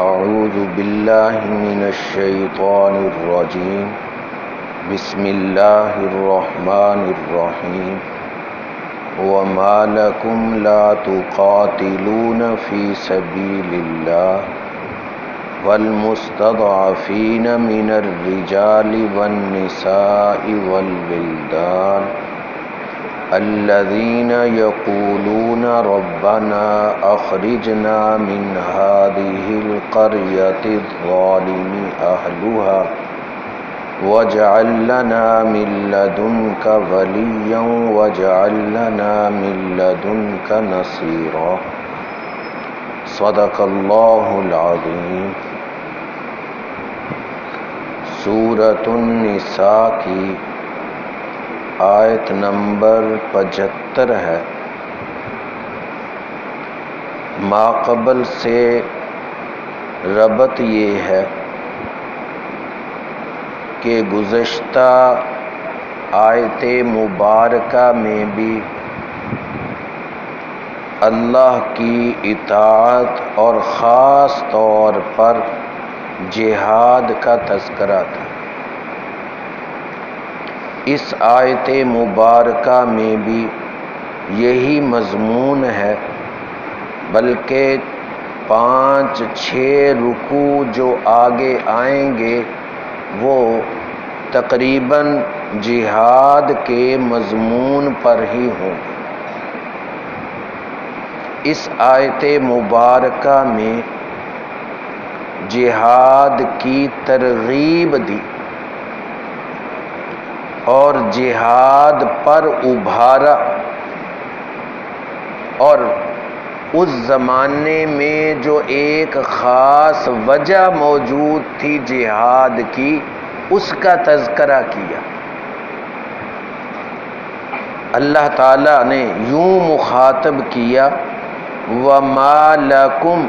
اعوذ باللہ من الشیطان الرجیم بسم اللہ الرحمن الرحیم وما لکم لا تقاتلون فی سبیل اللہ والمستضعفین من الرجال والنساء والولدان الذين يقولون ربنا أخرجنا من هذه القرية الظالم أهلها واجعل لنا من لدنك وليا واجعل لنا من لدنك نصيرا صدق الله العظيم۔ سورۃ النساء کی آیت نمبر 75 ہے۔ ماقبل سے ربط یہ ہے کہ گزشتہ آیت مبارکہ میں بھی اللہ کی اطاعت اور خاص طور پر جہاد کا تذکرہ تھا۔ اس آیت مبارکہ میں بھی یہی مضمون ہے، بلکہ 5-6 رکوع جو آگے آئیں گے وہ تقریباً جہاد کے مضمون پر ہی ہوں گے۔ اس آیت مبارکہ میں جہاد کی ترغیب دی اور جہاد پر ابھارا، اور اس زمانے میں جو ایک خاص وجہ موجود تھی جہاد کی، اس کا تذکرہ کیا۔ اللہ تعالیٰ نے یوں مخاطب کیا وَمَا لَكُمْ،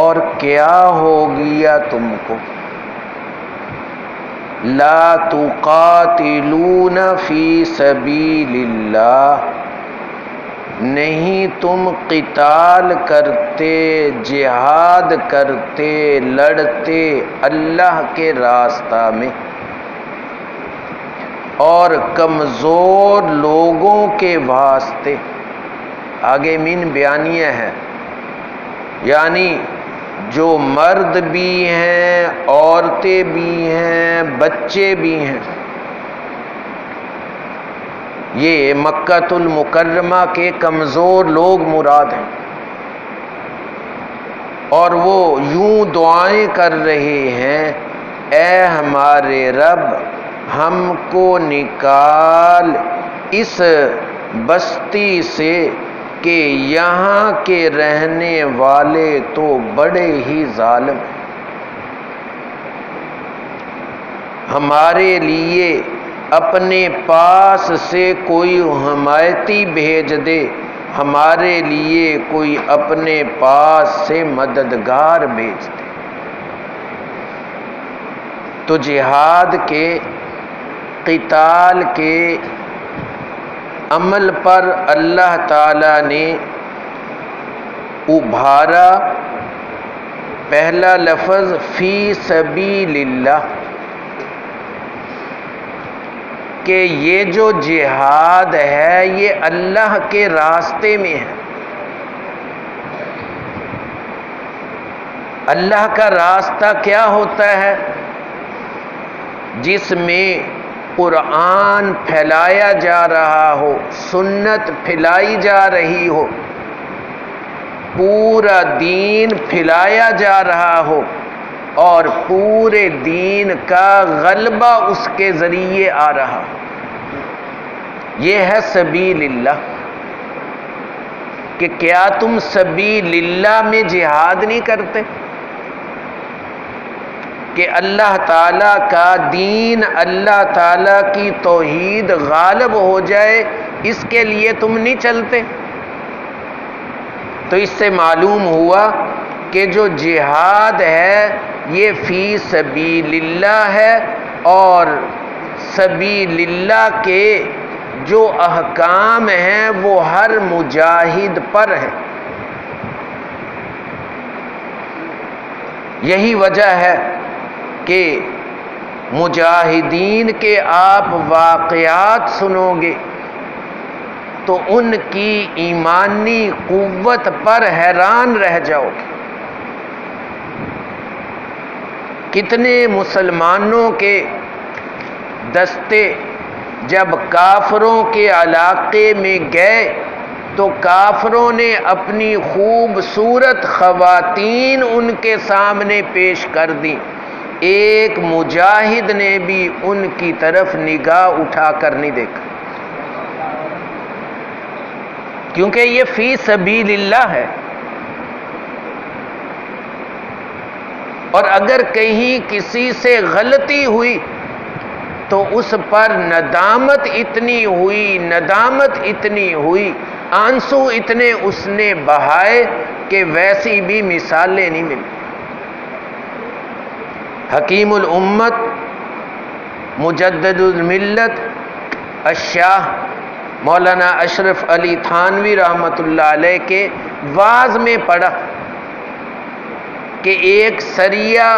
اور کیا ہو گیا تم کو، لا تقاتلون فی سبیل اللہ، نہیں تم قتال کرتے، جہاد کرتے، لڑتے اللہ کے راستہ میں، اور کمزور لوگوں کے واسطے۔ آگے من بیانیہ ہے، یعنی جو مرد بھی ہیں، عورتیں بھی ہیں، بچے بھی ہیں۔ یہ مکۃ المکرمہ کے کمزور لوگ مراد ہیں، اور وہ یوں دعائیں کر رہے ہیں، اے ہمارے رب ہم کو نکال اس بستی سے کہ یہاں کے رہنے والے تو بڑے ہی ظالم ہیں، ہمارے لیے اپنے پاس سے کوئی حمایتی بھیج دے، ہمارے لیے کوئی اپنے پاس سے مددگار بھیج دے۔ تو جہاد کے، قتال کے عمل پر اللہ تعالیٰ نے ابھارا پہلا لفظ فی سبیل اللہ، کہ یہ جو جہاد ہے یہ اللہ کے راستے میں ہے۔ اللہ کا راستہ کیا ہوتا ہے؟ جس میں قرآن پھیلایا جا رہا ہو، سنت پھیلائی جا رہی ہو، پورا دین پھیلایا جا رہا ہو، اور پورے دین کا غلبہ اس کے ذریعے آ رہا ہو۔ یہ ہے سبیل اللہ۔ کہ کیا تم سبیل اللہ میں جہاد نہیں کرتے؟ کہ اللہ تعالیٰ کا دین، اللہ تعالیٰ کی توحید غالب ہو جائے، اس کے لیے تم نہیں چلتے؟ تو اس سے معلوم ہوا کہ جو جہاد ہے یہ فی سبیل اللہ ہے، اور سبیل اللہ کے جو احکام ہیں وہ ہر مجاہد پر ہیں۔ یہی وجہ ہے کہ مجاہدین کے آپ واقعات سنو گے تو ان کی ایمانی قوت پر حیران رہ جاؤ گے۔ کتنے مسلمانوں کے دستے جب کافروں کے علاقے میں گئے تو کافروں نے اپنی خوبصورت خواتین ان کے سامنے پیش کر دی، ایک مجاہد نے بھی ان کی طرف نگاہ اٹھا کر نہیں دیکھا، کیونکہ یہ فی سبیل اللہ ہے۔ اور اگر کہیں کسی سے غلطی ہوئی تو اس پر ندامت اتنی ہوئی، آنسو اتنے اس نے بہائے کہ ویسی بھی مثالیں نہیں ملی۔ حکیم الامت مجدد الملت الشاہ مولانا اشرف علی تھانوی رحمۃ اللہ علیہ کے واعظ میں پڑھا کہ ایک سریہ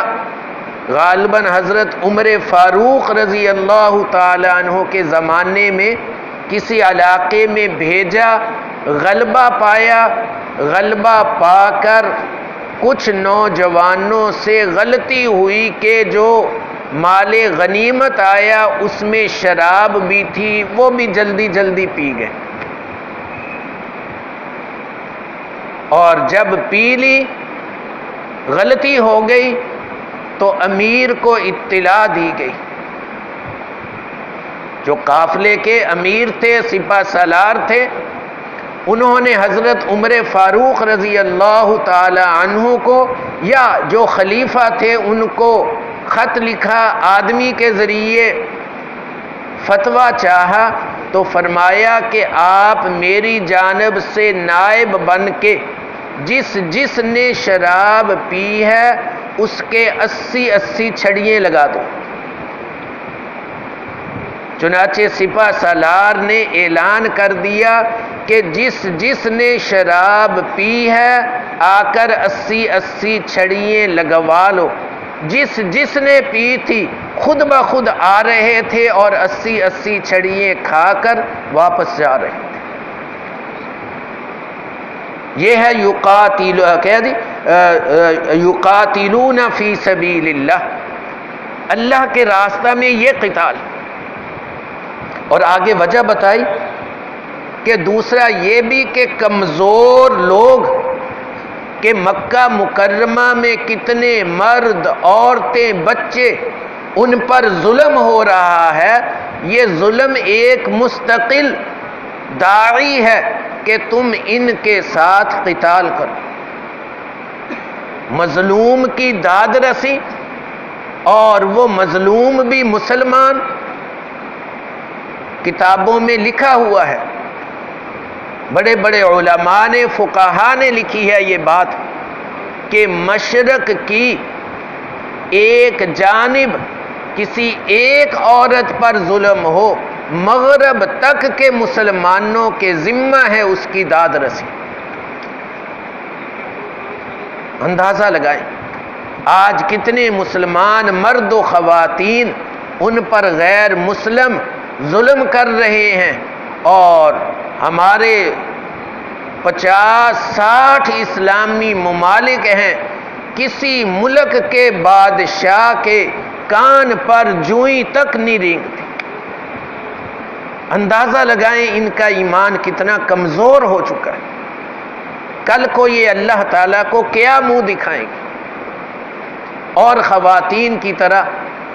غالباً حضرت عمر فاروق رضی اللہ تعالی عنہ کے زمانے میں کسی علاقے میں بھیجا، غلبہ پایا، غلبہ پا کر کچھ نوجوانوں سے غلطی ہوئی کہ جو مال غنیمت آیا اس میں شراب بھی تھی، وہ بھی جلدی جلدی پی گئے، اور جب پی لی غلطی ہو گئی تو امیر کو اطلاع دی گئی۔ جو قافلے کے امیر تھے، سپہ سالار تھے، انہوں نے حضرت عمر فاروق رضی اللہ تعالی عنہ کو یا جو خلیفہ تھے ان کو خط لکھا، آدمی کے ذریعے فتویٰ چاہا، تو فرمایا کہ آپ میری جانب سے نائب بن کے جس نے شراب پی ہے اس کے 80 چھڑیاں لگا دو۔ چنانچہ سپہ سالار نے اعلان کر دیا کہ جس نے شراب پی ہے آ کر 80 چھڑیاں لگوا لو۔ جس نے پی تھی خود بخود آ رہے تھے اور 80 چھڑیاں کھا کر واپس جا رہے تھے۔ یہ ہے یقاتلون فی سبیل اللہ، اللہ کے راستہ میں یہ قتال۔ اور آگے وجہ بتائی کہ دوسرا یہ بھی کہ کمزور لوگ کہ مکہ مکرمہ میں کتنے مرد، عورتیں، بچے، ان پر ظلم ہو رہا ہے، یہ ظلم ایک مستقل داعی ہے کہ تم ان کے ساتھ قتال کرو۔ مظلوم کی داد رسی، اور وہ مظلوم بھی مسلمان۔ کتابوں میں لکھا ہوا ہے، بڑے بڑے علماء نے، فقہاء نے لکھی ہے یہ بات کہ مشرق کی ایک جانب کسی ایک عورت پر ظلم ہو، مغرب تک کے مسلمانوں کے ذمہ ہے اس کی داد رسی۔ اندازہ لگائیں آج کتنے مسلمان مرد و خواتین ان پر غیر مسلم ظلم کر رہے ہیں، اور ہمارے 50-60 اسلامی ممالک ہیں، کسی ملک کے بادشاہ کے کان پر جوئیں تک نہیں رینگتی۔ اندازہ لگائیں ان کا ایمان کتنا کمزور ہو چکا ہے۔ کل کو یہ اللہ تعالیٰ کو کیا منہ دکھائیں گے؟ اور خواتین کی طرح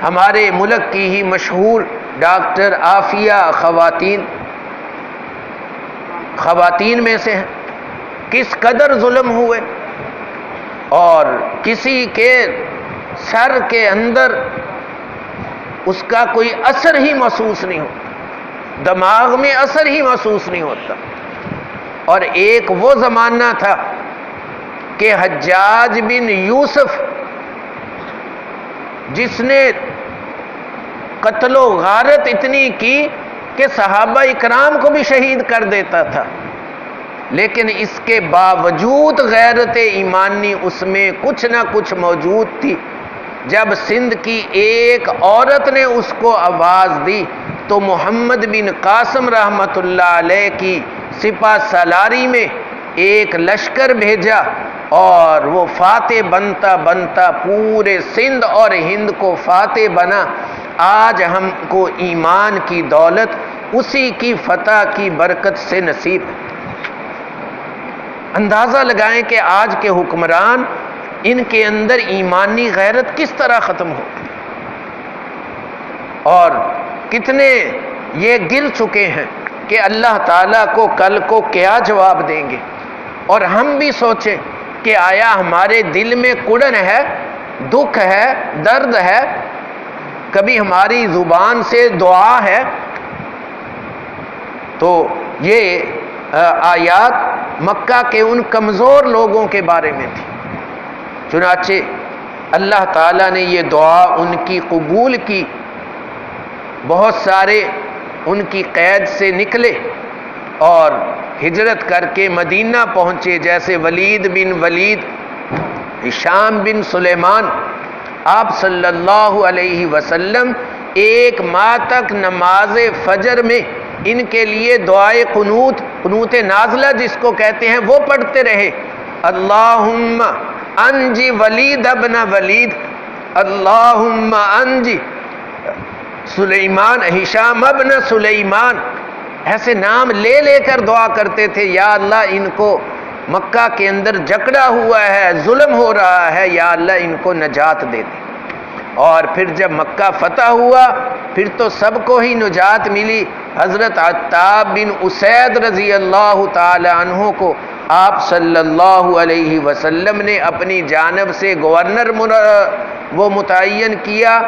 ہمارے ملک کی ہی مشہور ڈاکٹر عافیہ خواتین میں سے ہیں، کس قدر ظلم ہوئے، اور کسی کے سر کے اندر اس کا کوئی اثر ہی محسوس نہیں ہوتا، دماغ میں اثر ہی محسوس نہیں ہوتا۔ اور ایک وہ زمانہ تھا کہ حجاج بن یوسف جس نے قتل و غارت اتنی کی کہ صحابہ اکرام کو بھی شہید کر دیتا تھا، لیکن اس کے باوجود غیرت ایمانی اس میں کچھ نہ کچھ موجود تھی۔ جب سندھ کی ایک عورت نے اس کو آواز دی تو محمد بن قاسم رحمۃ اللہ علیہ کی سپہ سالاری میں ایک لشکر بھیجا اور وہ فاتح بنتا بنتا پورے سندھ اور ہند کو فاتح بنا۔ آج ہم کو ایمان کی دولت اسی کی فتح کی برکت سے نصیب ہے۔ اندازہ لگائیں کہ آج کے حکمران، ان کے اندر ایمانی غیرت کس طرح ختم ہو، اور کتنے یہ گر چکے ہیں کہ اللہ تعالیٰ کو کل کو کیا جواب دیں گے۔ اور ہم بھی سوچیں کہ آیا ہمارے دل میں کڑن ہے، دکھ ہے، درد ہے، کبھی ہماری زبان سے دعا ہے؟ تو یہ آیات مکہ کے ان کمزور لوگوں کے بارے میں تھی، چنانچہ اللہ تعالیٰ نے یہ دعا ان کی قبول کی۔ بہت سارے ان کی قید سے نکلے اور ہجرت کر کے مدینہ پہنچے، جیسے ولید بن ولید، ہشام بن سلیمان۔ آپ صلی اللہ علیہ وسلم ایک ماہ تک نماز فجر میں ان کے لیے دعائے قنوت نازلہ جس کو کہتے ہیں وہ پڑھتے رہے۔ اللہم انجی ولید ابن ولید، اللہم انجی سلیمان ہشام ابن سلیمان، ایسے نام لے لے کر دعا کرتے تھے، یا اللہ ان کو مکہ کے اندر جکڑا ہوا ہے، ظلم ہو رہا ہے، یا اللہ ان کو نجات دے دے۔ اور پھر جب مکہ فتح ہوا پھر تو سب کو ہی نجات ملی۔ حضرت عتاب بن اسید رضی اللہ تعالی عنہ کو آپ صلی اللہ علیہ وسلم نے اپنی جانب سے گورنر وہ متعین کیا،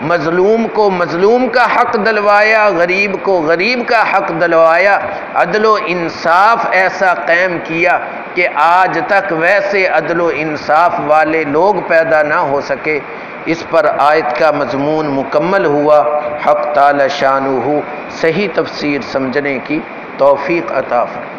مظلوم کو مظلوم کا حق دلوایا، غریب کو غریب کا حق دلوایا، عدل و انصاف ایسا قائم کیا کہ آج تک ویسے عدل و انصاف والے لوگ پیدا نہ ہو سکے۔ اس پر آیت کا مضمون مکمل ہوا۔ حق تعالی شانہ صحیح تفسیر سمجھنے کی توفیق عطا فرمائے۔